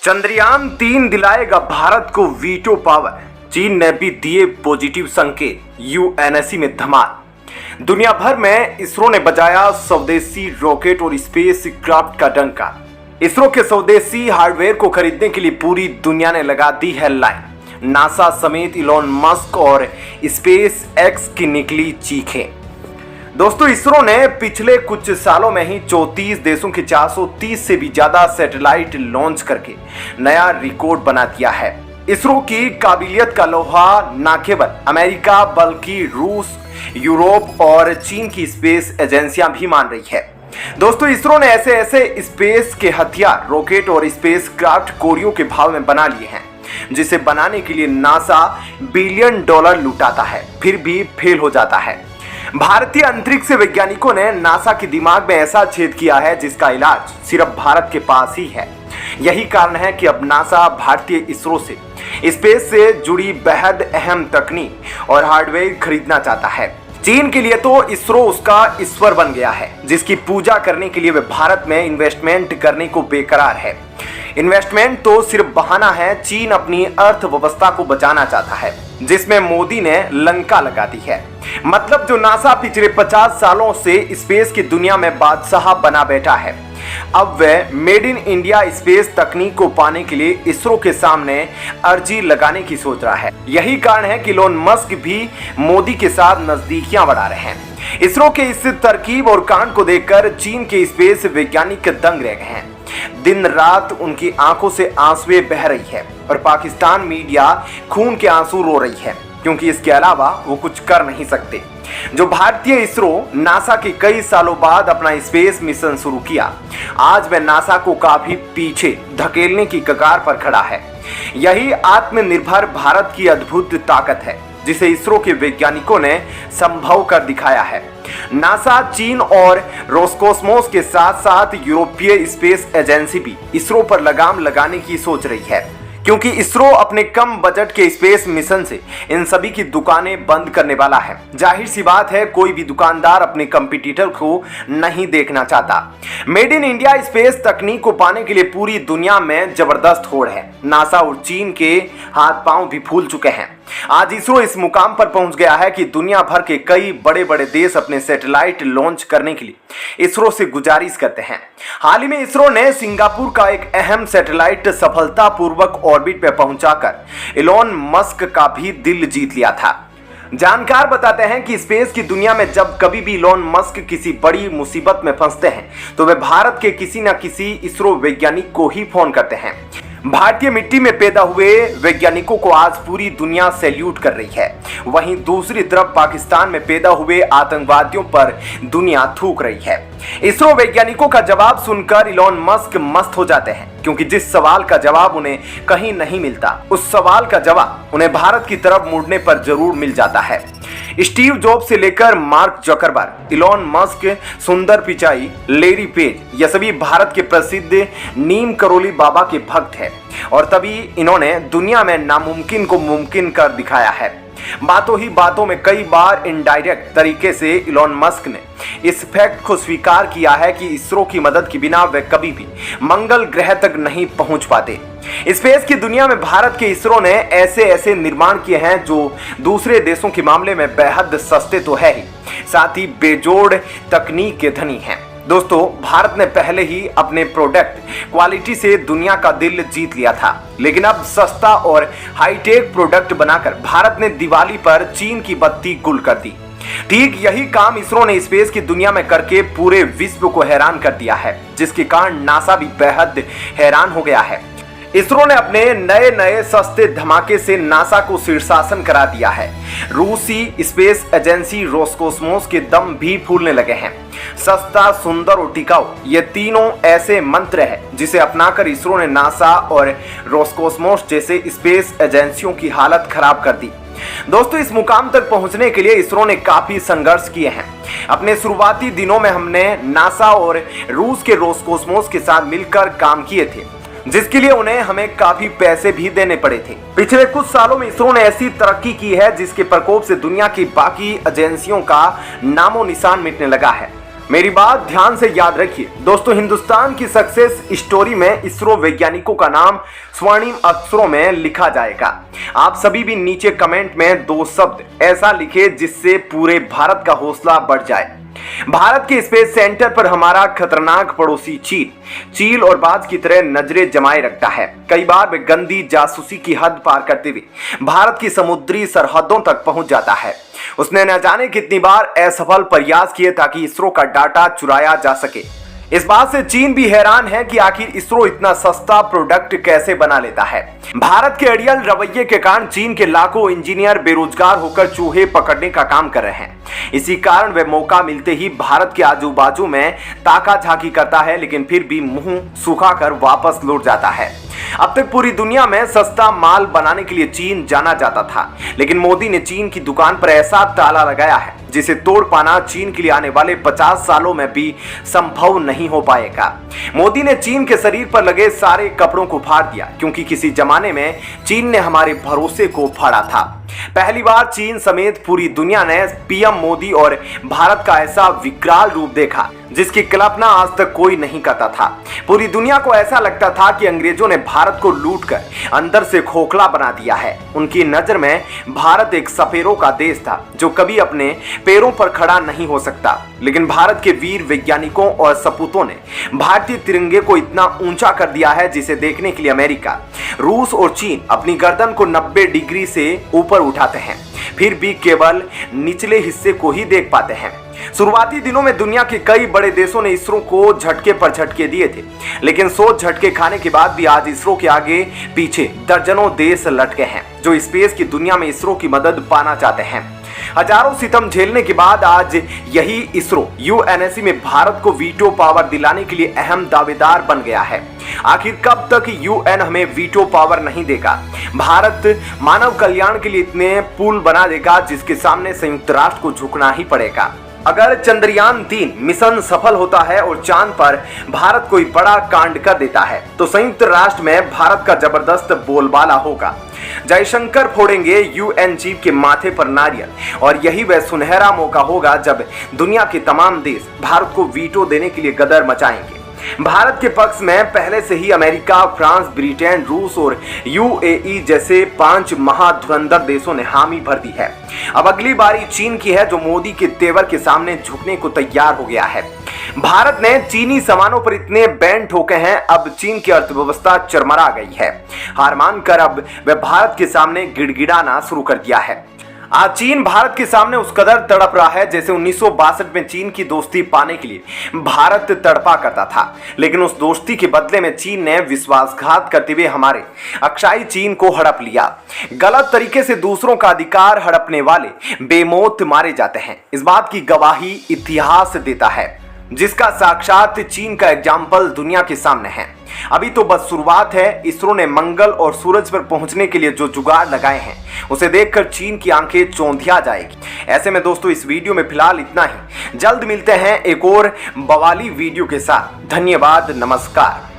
चंद्रयान-3 दिलाएगा भारत को veto power. चीन ने भी दिए पॉजिटिव संकेत। यूएनएससी में धमाल। दुनिया भर में इसरो ने बजाया स्वदेशी रॉकेट और स्पेस क्राफ्ट का डंका। इसरो के स्वदेशी हार्डवेयर को खरीदने के लिए पूरी दुनिया ने लगा दी है लाइन। नासा समेत इलॉन मस्क और स्पेस एक्स की निकली चीखें। दोस्तों, इसरो ने पिछले कुछ सालों में ही 34 देशों के 430 से भी ज्यादा सैटेलाइट लॉन्च करके नया रिकॉर्ड बना दिया है। इसरो की काबिलियत का लोहा न केवल अमेरिका बल्कि रूस, यूरोप और चीन की स्पेस एजेंसियां भी मान रही है। दोस्तों, इसरो ने ऐसे ऐसे स्पेस के हथियार, रॉकेट और स्पेस क्राफ्ट कोड़ियों के भाव में बना लिए हैं जिसे बनाने के लिए नासा $बिलियन लुटाता है, फिर भी फेल हो जाता है। भारतीय अंतरिक्ष वैज्ञानिकों ने नासा के दिमाग में ऐसा छेद किया है जिसका इलाज सिर्फ भारत के पास ही है। यही कारण है कि अब नासा भारतीय इसरो से स्पेस से जुड़ी बेहद अहम तकनीक और हार्डवेयर खरीदना चाहता है। चीन के लिए तो इसरो उसका ईश्वर बन गया है, जिसकी पूजा करने के लिए वे भारत में इन्वेस्टमेंट करने को बेकरार है। इन्वेस्टमेंट तो सिर्फ बहाना है। चीन अपनी अर्थव्यवस्था को बचाना चाहता है, जिसमें मोदी ने लंका लगा दी है। मतलब जो नासा पिछले 50 सालों से स्पेस की दुनिया में बादशाह बना बैठा है, अब वह मेड इन इंडिया स्पेस तकनीक को पाने के लिए इसरो के सामने अर्जी लगाने की सोच रहा है। यही कारण है कि इलॉन मस्क भी मोदी के साथ नजदीकियां बढ़ा रहे हैं। इसरो के इस तरकीब और कांड को देखकर चीन के स्पेस वैज्ञानिक दंग रह गए हैं। दिन रात उनकी आंखों से आंसुएं बह रही है और पाकिस्तान मीडिया खून के आंसू रो रही है, क्योंकि इसके अलावा वो कुछ कर नहीं सकते। जो भारतीय इसरो नासा के कई सालों बाद अपना स्पेस मिशन शुरू किया, आज वह नासा को काफी पीछे धकेलने की कगार पर खड़ा है। यही आत्मनिर्भर भारत की अद्भुत ताकत है, जिसे इसरो के वैज्ञानिकों ने संभव कर दिखाया है। नासा, चीन और रोस्कोसमोस के साथ साथ यूरोपीय स्पेस एजेंसी भी इसरो पर लगाम लगाने की सोच रही है, क्योंकि इसरो अपने कम बजट के स्पेस मिशन से इन सभी की दुकानें बंद करने वाला है। जाहिर सी बात है, कोई भी दुकानदार अपने कंपटीटर को नहीं देखना चाहता। मेड इन इंडिया स्पेस तकनीक को पाने के लिए पूरी दुनिया में जबरदस्त होड़ है। नासा और चीन के हाथ पांव भी फूल चुके हैं। आज इसरो इस मुकाम पर पहुंच गया है कि दुनिया भर के कई बड़े बड़े देश अपने सैटेलाइट लॉन्च करने के लिए इसरो से गुजारिश करते हैं। हाल ही में इसरो ने सिंगापुर का एक अहम सैटेलाइट सफलतापूर्वक ऑर्बिट पर पहुंचाकर इलॉन मस्क का भी दिल जीत लिया था। जानकार बताते हैं कि स्पेस की दुनिया में जब कभी भी इलॉन मस्क किसी बड़ी मुसीबत में फंसते हैं तो वे भारत के किसी न किसी इसरो वैज्ञानिक को ही फोन करते हैं। भारतीय मिट्टी में पैदा हुए वैज्ञानिकों को आज पूरी दुनिया सैल्यूट कर रही है। वहीं दूसरी तरफ पाकिस्तान में पैदा हुए आतंकवादियों पर दुनिया थूक रही है। इसरो वैज्ञानिकों का जवाब सुनकर इलॉन मस्क मस्त हो जाते हैं, क्योंकि जिस सवाल का जवाब उन्हें कहीं नहीं मिलता, उस सवाल का जवाब उन्हें भारत की तरफ मुड़ने पर जरूर मिल जाता है। स्टीव जॉब से लेकर मार्क जकरबर्ग, इलॉन मस्क, सुंदर पिचाई, लेरी पेज, ये सभी भारत के प्रसिद्ध नीम करोली बाबा के भक्त हैं और तभी इन्होंने दुनिया में नामुमकिन को मुमकिन कर दिखाया है। बातों ही बातों में कई बार इनडायरेक्ट तरीके से इलॉन मस्क ने इस फैक्ट को स्वीकार किया है कि इसरो की मदद के बिना वे कभी भी मंगल ग्रह तक नहीं पहुंच पाते। स्पेस की दुनिया में भारत के इसरो ने ऐसे ऐसे निर्माण किए हैं जो दूसरे देशों के मामले में बेहद सस्ते तो है ही, साथ ही बेजोड़ तकनीक के धनी हैं। दोस्तों, भारत ने पहले ही अपने प्रोडक्ट क्वालिटी से दुनिया का दिल जीत लिया था, लेकिन अब सस्ता और हाईटेक प्रोडक्ट बनाकर भारत ने दिवाली पर चीन की बत्ती गुल कर दी। ठीक यही काम इसरो ने स्पेस की दुनिया में करके पूरे विश्व को हैरान कर दिया है, जिसके कारण नासा भी बेहद हैरान हो गया है। इसरो ने अपने नए नए सस्ते धमाके से नासा को शीर्षासन करा दिया है। रूसी स्पेस एजेंसी रोस्कोसमोस के दम भी फूलने लगे हैं। सस्ता, सुंदर और टिकाऊ, ये तीनों ऐसे मंत्र हैं जिसे अपनाकर इसरो ने नासा और रोस्कोसमोस जैसे स्पेस एजेंसियों की हालत खराब कर दी। दोस्तों, इस मुकाम तक पहुंचने के लिए इसरो ने काफी संघर्ष किए हैं। अपने शुरुआती दिनों में हमने नासा और रूस के रोस्कोसमोस के साथ मिलकर काम किए थे, जिसके लिए उन्हें हमें काफी पैसे भी देने पड़े थे। पिछले कुछ सालों में इसरो ने ऐसी तरक्की की है जिसके प्रकोप से दुनिया की बाकी एजेंसियों का नामो निशान मिटने लगा है। मेरी बात ध्यान से याद रखिए दोस्तों, हिंदुस्तान की सक्सेस स्टोरी में इसरो वैज्ञानिकों का नाम स्वर्णिम अक्षरों में लिखा जाएगा। आप सभी भी नीचे कमेंट में 2 शब्द ऐसा लिखे जिससे पूरे भारत का हौसला बढ़ जाए। भारत के स्पेस सेंटर पर हमारा खतरनाक पड़ोसी चीन चील और बाज की तरह नजरें जमाए रखता है। कई बार वे गंदी जासूसी की हद पार करते हुए भारत की समुद्री सरहदों तक पहुंच जाता है। उसने न जाने कितनी बार असफल प्रयास किए ताकि इसरो का डाटा चुराया जा सके। इस बात से चीन भी हैरान है कि आखिर इसरो इतना सस्ता प्रोडक्ट कैसे बना लेता है। भारत के अड़ियल रवैये के कारण चीन के लाखों इंजीनियर बेरोजगार होकर चूहे पकड़ने का काम कर रहे हैं। इसी कारण वे मौका मिलते ही भारत के आजू बाजू में ताका झाकी करता है, लेकिन फिर भी मुंह सुखाकर वापस लौट जाता है। अब तक पूरी दुनिया में सस्ता माल बनाने के लिए चीन जाना जाता था, लेकिन मोदी ने चीन की दुकान पर ऐसा ताला लगाया है जिसे तोड़ पाना चीन के लिए आने वाले 50 सालों में भी संभव नहीं हो पाएगा। मोदी ने चीन के शरीर पर लगे सारे कपड़ों को फाड़ दिया, क्योंकि किसी जमाने में चीन ने हमारे भरोसे को फाड़ा था। पहली बार चीन समेत पूरी दुनिया ने पीएम मोदी और भारत का ऐसा विकराल रूप देखा जिसकी कल्पना आज तक कोई नहीं करता था। पूरी दुनिया को ऐसा लगता था कि अंग्रेजों ने भारत को लूटकर अंदर से खोखला बना दिया है। उनकी नजर में भारत एक सपेरों का देश था जो कभी अपने पैरों पर खड़ा नहीं हो सकता। लेकिन भारत के वीर वैज्ञानिकों और सपूतों ने भारतीय तिरंगे को इतना ऊंचा कर दिया है जिसे देखने के लिए अमेरिका, रूस और चीन अपनी गर्दन को 90 डिग्री से ऊपर उठाते हैं, फिर भी केवल निचले हिस्से को ही देख पाते हैं। शुरुआती दिनों में दुनिया के कई बड़े देशों ने इसरो को झटके पर झटके दिए थे, लेकिन 100 झटके खाने के बाद भी आज इसरो के आगे पीछे दर्जनों देश लटके हैं जो स्पेस की दुनिया में इसरो की मदद पाना चाहते हैं। हजारों सितम झेलने के बाद आज यही इसरो यूएनएससी में भारत को वीटो पावर दिलाने के लिए अहम दावेदार बन गया है। आखिर कब तक यूएन हमें वीटो पावर नहीं देगा? भारत मानव कल्याण के लिए इतने पुल बना देगा जिसके सामने संयुक्त राष्ट्र को झुकना ही पड़ेगा। अगर चंद्रयान 3 मिशन सफल होता है और चांद पर भारत कोई बड़ा कांड कर देता है तो संयुक्त राष्ट्र में भारत का जबरदस्त बोलबाला होगा। जयशंकर फोड़ेंगे यूएन चीफ के माथे पर नारियल, और यही वह सुनहरा मौका होगा जब दुनिया के तमाम देश भारत को वीटो देने के लिए गदर मचाएंगे। भारत के पक्ष में पहले से ही अमेरिका, फ्रांस, ब्रिटेन, रूस और यूएई जैसे 5 महाधुरंधर देशों ने हामी भर दी है। अब अगली बारी चीन की है जो मोदी के तेवर के सामने झुकने को तैयार हो गया है। भारत ने चीनी सामानों पर इतने बैन ठोके हैं, अब चीन की अर्थव्यवस्था चरमरा गई है। हार मानकर अब वह भारत के सामने गिड़गिड़ाना शुरू कर दिया है। आज चीन भारत के सामने उस कदर तड़प रहा है जैसे 1962 में चीन की दोस्ती पाने के लिए भारत तड़पा करता था, लेकिन उस दोस्ती के बदले में चीन ने विश्वासघात करते हुए हमारे अक्षाई चीन को हड़प लिया। गलत तरीके से दूसरों का अधिकार हड़पने वाले बेमौत मारे जाते हैं, इस बात की गवाही इतिहास देता है, जिसका साक्षात चीन का एग्जाम्पल दुनिया के सामने है। अभी तो बस शुरुआत है। इसरो ने मंगल और सूरज पर पहुंचने के लिए जो जुगाड़ लगाए हैं उसे देखकर चीन की आंखें चौंधिया जाएगी। ऐसे में दोस्तों इस वीडियो में फिलहाल इतना ही। जल्द मिलते हैं एक और बवाली वीडियो के साथ। धन्यवाद, नमस्कार।